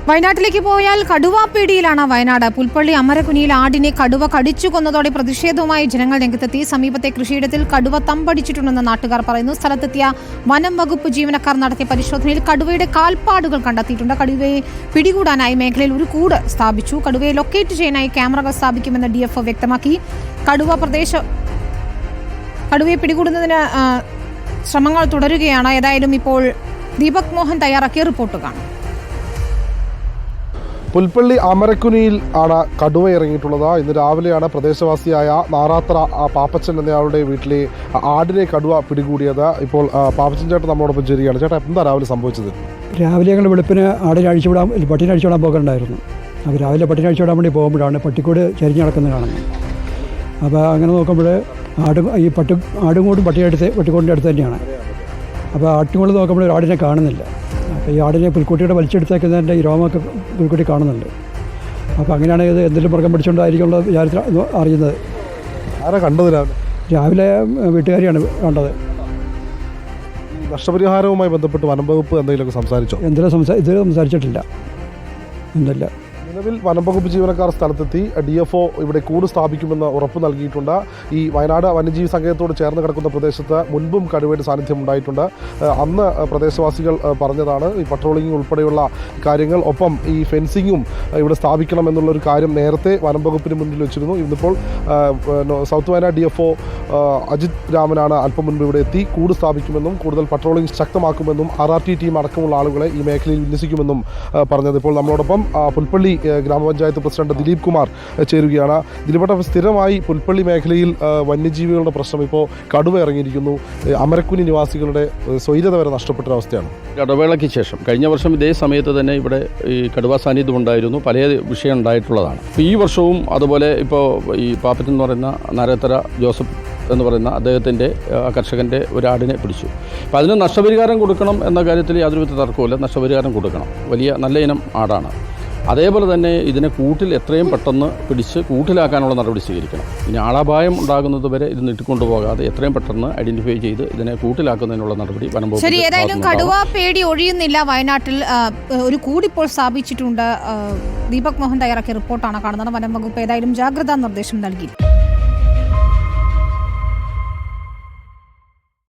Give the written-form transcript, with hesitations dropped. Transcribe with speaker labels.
Speaker 1: വയനാട്ടിലേക്ക് പോയാൽ കടുവാപ്പേടിയിലാണ് വയനാട്. പുൽപ്പള്ളി അമരക്കുനിയിൽ ആടിനെ കടുവ കടിച്ചു കൊന്നതോടെ പ്രതിഷേധവുമായി ജനങ്ങൾ രംഗത്തെത്തി. സമീപത്തെ കൃഷിയിടത്തിൽ കടുവ തമ്പടിച്ചിട്ടുണ്ടെന്ന് നാട്ടുകാർ പറയുന്നു. സ്ഥലത്തെത്തിയ വനം വകുപ്പ് ജീവനക്കാർ നടത്തിയ പരിശോധനയിൽ കടുവയുടെ കാൽപ്പാടുകൾ കണ്ടെത്തിയിട്ടുണ്ട്. കടുവയെ പിടികൂടാനായി മേഖലയിൽ ഒരു കൂട് സ്ഥാപിച്ചു. കടുവയെ ലൊക്കേറ്റ് ചെയ്യാനായി ക്യാമറകൾ സ്ഥാപിക്കുമെന്ന് DFO വ്യക്തമാക്കി. കടുവയെ പിടികൂടുന്നതിന് ശ്രമങ്ങൾ തുടരുകയാണ്. ഏതായാലും ഇപ്പോൾ ദീപക് മോഹൻ തയ്യാറാക്കിയ റിപ്പോർട്ട് കാണാം.
Speaker 2: പുൽപ്പള്ളി അമരക്കുനിയിൽ ആണ് കടുവ ഇറങ്ങിയിട്ടുള്ളത്. ഇന്ന് രാവിലെയാണ് പ്രദേശവാസിയായ നാറാത്ര പാപ്പച്ചൻ എന്നയാളുടെ വീട്ടിലെ ആടിനെ കടുവ പിടികൂടിയത്. ഇപ്പോൾ പാപ്പച്ചൻ ചേട്ടൻ നമ്മളോടൊപ്പം ചേരുകയാണ്. ചേട്ടാ, എന്താ രാവിലെ സംഭവിച്ചത്?
Speaker 3: രാവിലെ ഞങ്ങൾ വെളുപ്പിന് ആടിനെ പട്ടിനെ അഴിച്ചുവിടാൻ പോകണ്ടായിരുന്നു. അപ്പോൾ രാവിലെ പട്ടിനെ അഴിച്ചുവിടാൻ വേണ്ടി പോകുമ്പോഴാണ് പട്ടിക്കൂട് ചരിഞ്ഞ് നടക്കുന്നത് കാണുന്നത്. അപ്പോൾ അങ്ങനെ നോക്കുമ്പോൾ ആടുംകൂടും പട്ടിക്കൂടിൻ്റെ അടുത്ത് തന്നെയാണ്. അപ്പോൾ ആട്ടുംകൂട് നോക്കുമ്പോൾ ഒരു ആടിനെ കാണുന്നില്ല. അപ്പോൾ ഈ ആടിനെ പുൽക്കുട്ടിയുടെ വലിച്ചെടുത്തേക്കുന്നതിൻ്റെ ഈ രോമൊക്കെ പുൽക്കുട്ടി കാണുന്നുണ്ട്. അപ്പോൾ അങ്ങനെയാണ് ഇത് എന്തെങ്കിലും മൃഗം പിടിച്ചുകൊണ്ടായിരിക്കുള്ള വിചാരത്തിൽ അറിയുന്നത്.
Speaker 2: ആരാ കണ്ടത്?
Speaker 3: രാവിലെ വീട്ടുകാരിയാണ് കണ്ടത്.
Speaker 2: നഷ്ടപരിഹാരവുമായി ബന്ധപ്പെട്ട് വനം വകുപ്പ് എന്തെങ്കിലുമൊക്കെ സംസാരിച്ചോ?
Speaker 3: ഇത് സംസാരിച്ചിട്ടില്ല. എന്തില്ല.
Speaker 2: നിലവിൽ വനം വകുപ്പ് ജീവനക്കാർ സ്ഥലത്തെത്തി. DFO ഇവിടെ കൂട് സ്ഥാപിക്കുമെന്ന് ഉറപ്പ് നൽകിയിട്ടുണ്ട്. ഈ വയനാട് വന്യജീവി സങ്കേതത്തോട് ചേർന്ന് കിടക്കുന്ന പ്രദേശത്ത് മുൻപും കടുവയുടെ സാന്നിധ്യം ഉണ്ടായിട്ടുണ്ട്. അന്ന് പ്രദേശവാസികൾ പറഞ്ഞതാണ് ഈ പട്രോളിംഗ് ഉൾപ്പെടെയുള്ള കാര്യങ്ങൾ, ഒപ്പം ഈ ഫെൻസിങ്ങും ഇവിടെ സ്ഥാപിക്കണം എന്നുള്ളൊരു കാര്യം നേരത്തെ വനം വകുപ്പിന് മുന്നിൽ വെച്ചിരുന്നു. ഇന്നിപ്പോൾ സൗത്ത് വയനാട് DFO അജിത് രാമനാണ് അല്പം മുൻപ് ഇവിടെ എത്തി കൂട് സ്ഥാപിക്കുമെന്നും കൂടുതൽ പട്രോളിംഗ് ശക്തമാക്കുമെന്നും RRT ടീം അടക്കമുള്ള ആളുകളെ ഈ മേഖലയിൽ വിന്യസിക്കുമെന്നും പറഞ്ഞത്. ഇപ്പോൾ നമ്മളോടൊപ്പം പുൽപ്പള്ളി ഗ്രാമപഞ്ചായത്ത് പ്രസിഡന്റ് ദിലീപ് കുമാർ ചേരുകയാണ്. ദിലീപേട്ട, സ്ഥിരമായി പുൽപ്പള്ളി മേഖലയിൽ വന്യജീവികളുടെ പ്രശ്നം ഇപ്പോൾ കടുവ ഇറങ്ങിയിരിക്കുന്നു. അമരക്കുനി നിവാസികളുടെ സ്വൈര്യത വരെ നഷ്ടപ്പെട്ടൊരവസ്ഥയാണ്.
Speaker 4: ഇടവേളയ്ക്ക് ശേഷം കഴിഞ്ഞ വർഷം ഇതേ സമയത്ത് തന്നെ ഇവിടെ ഈ കടുവ സാന്നിധ്യം ഉണ്ടായിരുന്നു. പല വിഷയം ഉണ്ടായിട്ടുള്ളതാണ്. ഇപ്പോൾ ഈ വർഷവും അതുപോലെ ഇപ്പോൾ ഈ പാപ്പച്ചൻ എന്ന് പറയുന്ന നാരത്തറ ജോസഫ് എന്ന് പറയുന്ന അദ്ദേഹത്തിൻ്റെ കർഷകൻ്റെ ഒരു ആടിനെ പിടിച്ചു. അപ്പോൾ അതിന് നഷ്ടപരിഹാരം കൊടുക്കണം എന്ന കാര്യത്തിൽ യാതൊരു വിധ തർക്കവുമില്ല. നഷ്ടപരിഹാരം കൊടുക്കണം. വലിയ നല്ല ഇനം ആടാണ്. അതേപോലെ തന്നെ ഇതിനെ കൂട്ടിൽ എത്രയും പെട്ടെന്ന് പിടിച്ച് കൂട്ടിലാക്കാനുള്ള നടപടി സ്വീകരിക്കണം. ഇനി ആളപായം ഉണ്ടാകുന്നത് വരെ ഇത് നീട്ടിക്കൊണ്ടുപോകാതെ എത്രയും പെട്ടെന്ന് ഐഡന്റിഫൈ ചെയ്ത് ഇതിനെ കൂട്ടിലാക്കുന്നതിനുള്ള നടപടി വനം വകുപ്പ്.
Speaker 1: ശരി, ഏതായാലും കടുവ പേടി ഒഴിയുന്നില്ല. വയനാട്ടിൽ ഒരു കൂടിപ്പോൾ സ്ഥാപിച്ചിട്ടുണ്ട്. ദീപക് മോഹൻ തയ്യാറാക്കിയ റിപ്പോർട്ടാണ് കാണുന്നത്. വനം വകുപ്പ് ഏതായാലും ജാഗ്രതാ നിർദ്ദേശം നൽകി.